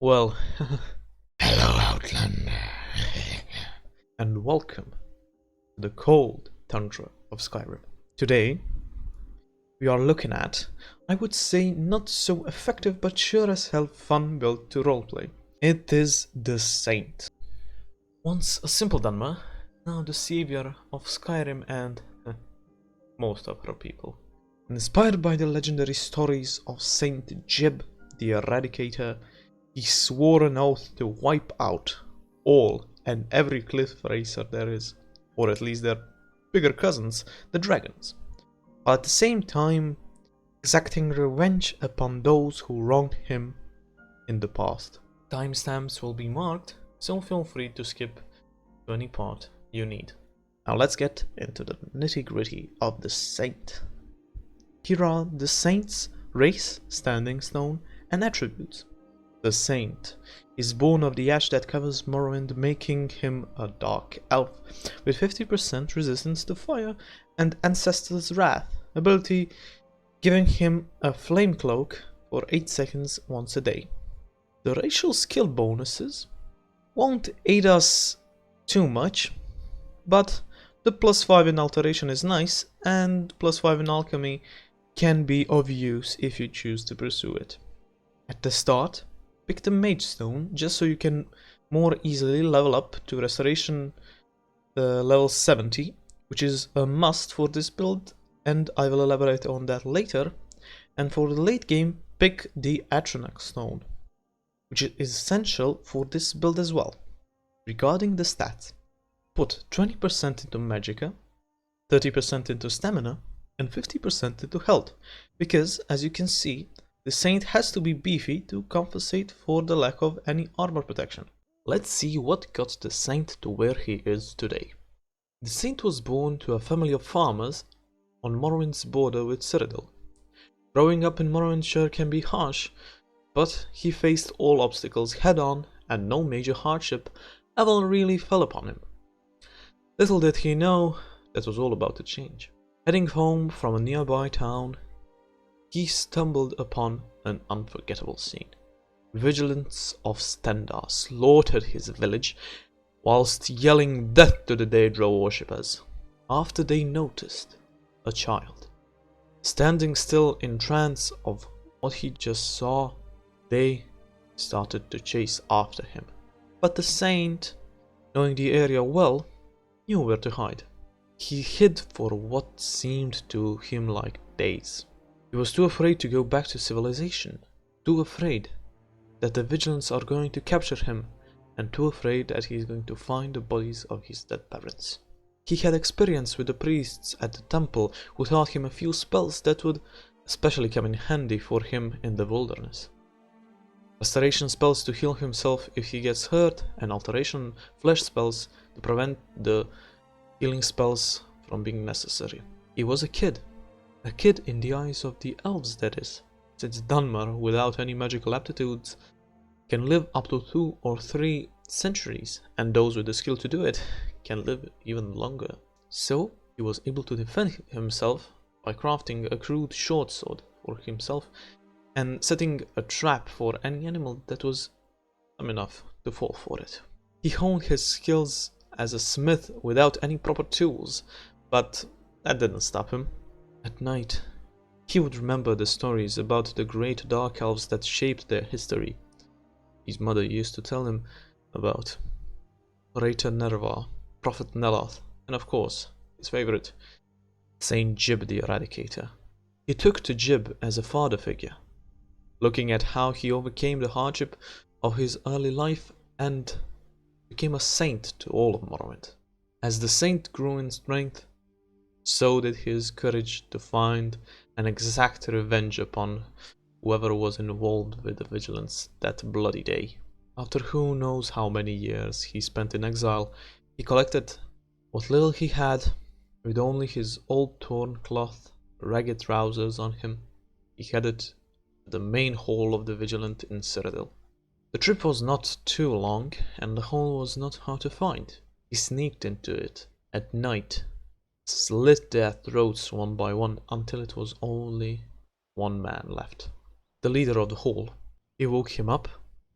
Well, Hello, Outlander. and welcome to the cold tundra of Skyrim. Today, we are looking at, I would say, not so effective but sure as hell fun build to roleplay. It is the Saint. Once a simple Dunmer, now the savior of Skyrim and most of her people. Inspired by the legendary stories of Saint Jib the Eradicator, he swore an oath to wipe out all and every cliff racer there is, or at least their bigger cousins, the dragons, while at the same time exacting revenge upon those who wronged him in the past. Timestamps will be marked, so feel free to skip to any part you need. Now let's get into the nitty-gritty of the Saint. Here are the Saint's race, standing stone, and attributes. The Saint is born of the ash that covers Morrowind, making him a dark elf with 50% resistance to fire and Ancestor's Wrath ability, giving him a flame cloak for 8 seconds once a day. The racial skill bonuses won't aid us too much, but the +5 in alteration is nice, and +5 in alchemy can be of use if you choose to pursue it. At the start, pick the Mage Stone just so you can more easily level up to Restoration level 70, which is a must for this build, and I will elaborate on that later. And for the late game, pick the Atronach Stone, which is essential for this build as well. Regarding the stats, put 20% into Magicka, 30% into Stamina, and 50% into Health, because as you can see, the Saint has to be beefy to compensate for the lack of any armor protection. Let's see what got the Saint to where he is today. The Saint was born to a family of farmers on Morrowind's border with Cyrodiil. Growing up in Morrowindshire can be harsh, but he faced all obstacles head-on and no major hardship ever really fell upon him. Little did he know that was all about to change. Heading home from a nearby town, he stumbled upon an unforgettable scene. Vigilants of Stendar slaughtered his village whilst yelling death to the Daedra worshippers, after they noticed a child. Standing still in trance of what he just saw, they started to chase after him. But the Saint, knowing the area well, knew where to hide. He hid for what seemed to him like days. He was too afraid to go back to civilization, too afraid that the Vigilants are going to capture him, and too afraid that he is going to find the bodies of his dead parents. He had experience with the priests at the temple who taught him a few spells that would especially come in handy for him in the wilderness. Restoration spells to heal himself if he gets hurt, and alteration flesh spells to prevent the healing spells from being necessary. He was a kid in the eyes of the elves, that is, since Dunmer, without any magical aptitudes, can live up to 2 or 3 centuries, and those with the skill to do it can live even longer. So he was able to defend himself by crafting a crude short sword for himself and setting a trap for any animal that was dumb enough to fall for it. He honed his skills as a smith without any proper tools, but that didn't stop him. At night, he would remember the stories about the great dark elves that shaped their history. His mother used to tell him about Rhaetar Nerva, Prophet Neloth, and of course, his favorite, Saint Jib the Eradicator. He took to Jib as a father figure, looking at how he overcame the hardship of his early life and became a saint to all of Morrowind. As the Saint grew in strength, so did his courage to find and exact revenge upon whoever was involved with the Vigilance that bloody day. After who knows how many years he spent in exile, he collected what little he had, with only his old torn cloth, ragged trousers on him. He headed to the main hall of the Vigilant in Cyrodiil. The trip was not too long, and the hall was not hard to find. He sneaked into it at night, slit their throats one by one until it was only one man left. The leader of the hall. He woke him up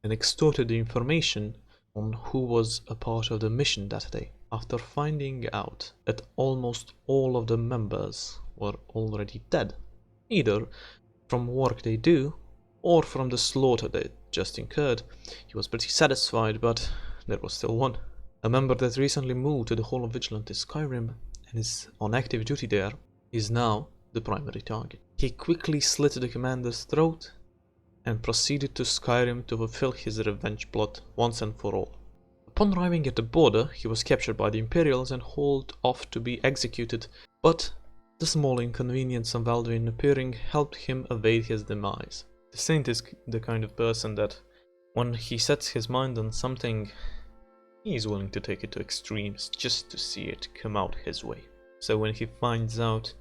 and extorted the information on who was a part of the mission that day, after finding out that almost all of the members were already dead, either from work they do or from the slaughter they just incurred. He was pretty satisfied, but there was still one. A member that recently moved to the Hall of Vigilante Skyrim and is on active duty there is now the primary target. He quickly slit the commander's throat and proceeded to Skyrim to fulfill his revenge plot once and for all. Upon arriving at the border, he was captured by the Imperials and hauled off to be executed, but the small inconvenience of Alduin appearing helped him evade his demise. The Saint is the kind of person that, when he sets his mind on something, he is willing to take it to extremes just to see it come out his way. So when he finds out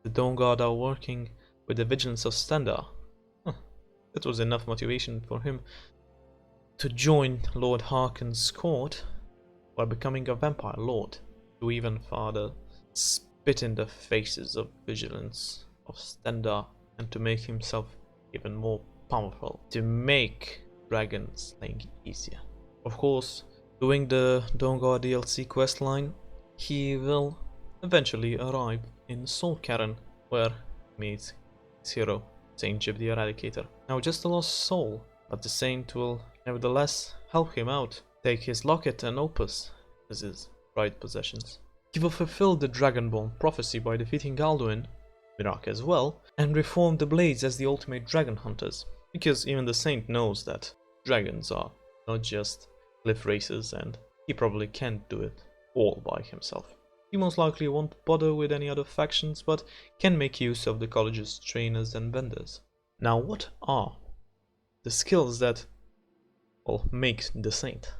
the Dawn Guard are working with the vigilance of Stendar, that was enough motivation for him to join Lord Harkon's court by becoming a vampire lord, to even further spit in the faces of vigilance of Stendar and to make himself even more powerful, to make dragon slaying easier. Of course, doing the Dawn Guard DLC questline, he will eventually arrive in Solcaran, where he meets his hero, Saint Jib the Eradicator. Now just a lost soul, but the Saint will nevertheless help him out, take his locket and opus as his prized possessions. He will fulfill the Dragonborn prophecy by defeating Alduin, Mirak as well, and reform the Blades as the ultimate dragon hunters, because even the Saint knows that dragons are not just cliff racers and he probably can't do it all by himself. He most likely won't bother with any other factions, but can make use of the college's trainers and vendors. Now what are the skills that make the Saint?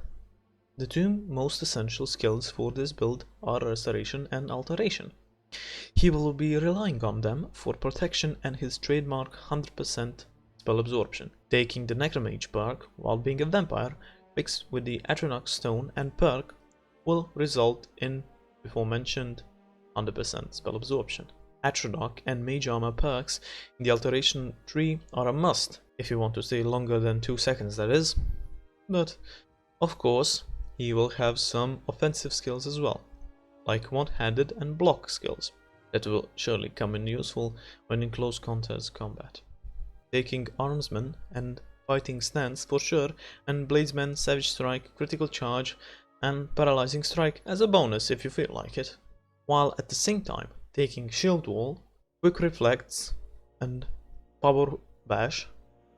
The two most essential skills for this build are Restoration and Alteration. He will be relying on them for protection and his trademark 100% spell absorption, taking the Necromage perk while being a vampire mixed with the Atronach stone and perk will result in before mentioned 100% spell absorption. Atronach and Mage Armor perks in the Alteration tree are a must if you want to stay longer than 2 seconds, that is. But of course he will have some offensive skills as well, like one-handed and block skills that will surely come in useful when in close contest combat. Taking Armsman and Fighting Stance for sure, and Bladesman, Savage Strike, Critical Charge and Paralyzing Strike as a bonus if you feel like it, while at the same time taking Shield Wall, Quick Reflects and Power Bash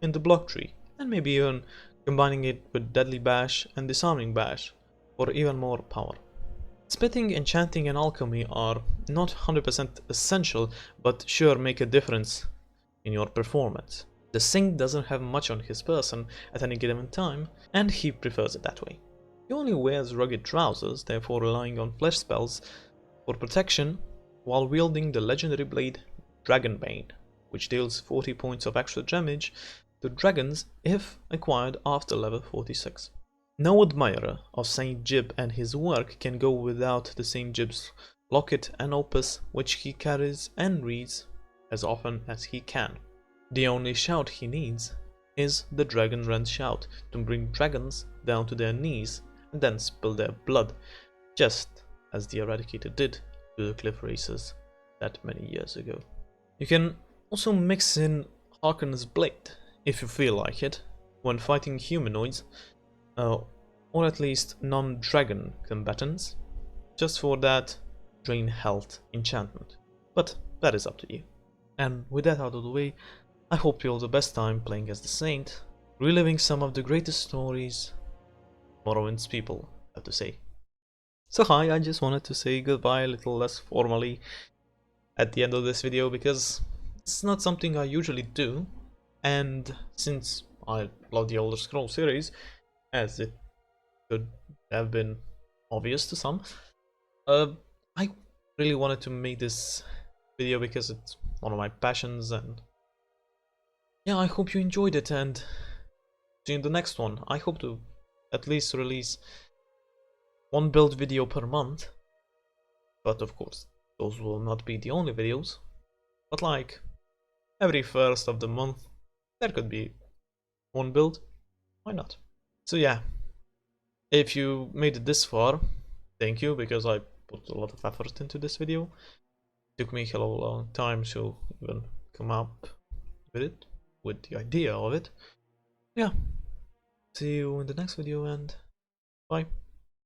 in the block tree, and maybe even combining it with Deadly Bash and Disarming Bash for even more power. Smithing, enchanting and alchemy are not 100% essential, but sure make a difference in your performance. The Saint doesn't have much on his person at any given time, and he prefers it that way. He only wears rugged trousers, therefore relying on flesh spells for protection while wielding the legendary blade Dragonbane, which deals 40 points of extra damage to dragons if acquired after level 46. No admirer of Saint Jib and his work can go without the Saint Jib's locket and opus, which he carries and reads as often as he can. The only shout he needs is the Dragon Rend shout to bring dragons down to their knees and then spill their blood, just as the Eradicator did to the cliff racers that many years ago. You can also mix in Harkon's blade if you feel like it when fighting humanoids, or at least non-dragon combatants, just for that drain health enchantment. But that is up to you. And with that out of the way, I hope you all the best time playing as the Saint, reliving some of the greatest stories Morrowind's people have to say. So hi, I just wanted to say goodbye a little less formally at the end of this video, because it's not something I usually do, and since I love the Elder Scrolls series, as it could have been obvious to some, I really wanted to make this video because it's one of my passions, and yeah, I hope you enjoyed it, and see you in the next one. I hope to at least release one build video per month, but of course those will not be the only videos, but like every first of the month there could be one build. Why not? So yeah, if you made it this far, thank you, because I put a lot of effort into this video. It took me a hell of a long time to even come up with it, with the idea of it. Yeah, see you in the next video, and bye.